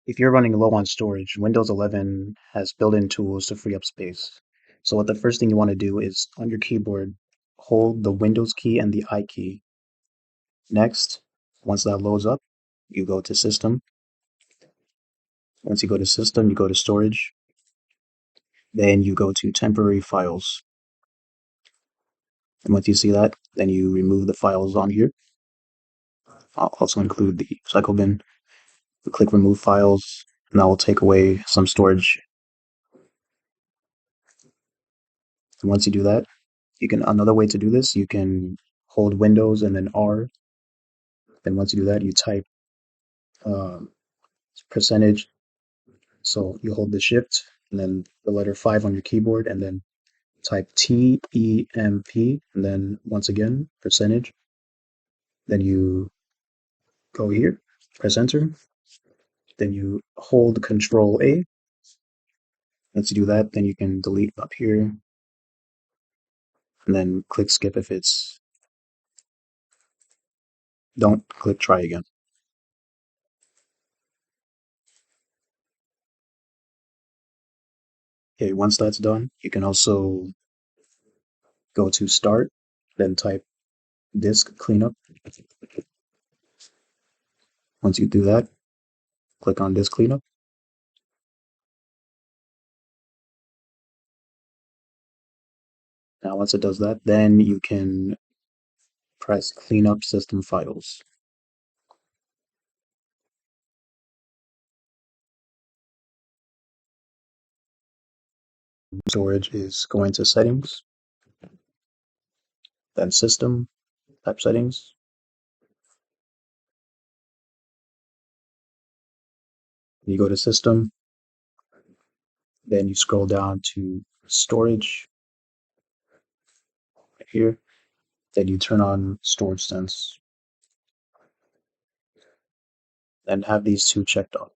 If you're running low on storage, Windows 11 has built-in tools to free up space. So what the first thing you want to do is on your keyboard, hold the Windows key and the I key. Next, once that loads up, you go to System. Once you go to System, you go to Storage. Then you go to Temporary Files. And once you see that, then you remove the files on here. I'll also include the recycle bin. You click Remove Files, and that will take away some storage. And once you do that, another way to do this, you can hold Windows and then R. Then once you do that, you type um, percentage. So you hold the shift and then the letter 5 on your keyboard and then type TEMP and then once again percentage. Then you go here, press enter. Then you hold Control A. Once you do that, then you can delete up here and then click skip if it's don't click try again. Okay, once that's done, you can also go to start, then type disk cleanup. Once you do that, click on disk cleanup. Now, once it does that, then you can press cleanup system files. Storage is go into settings, then system, type settings. You go to system, then you scroll down to storage right here. Then you turn on storage sense. Then have these two checked off.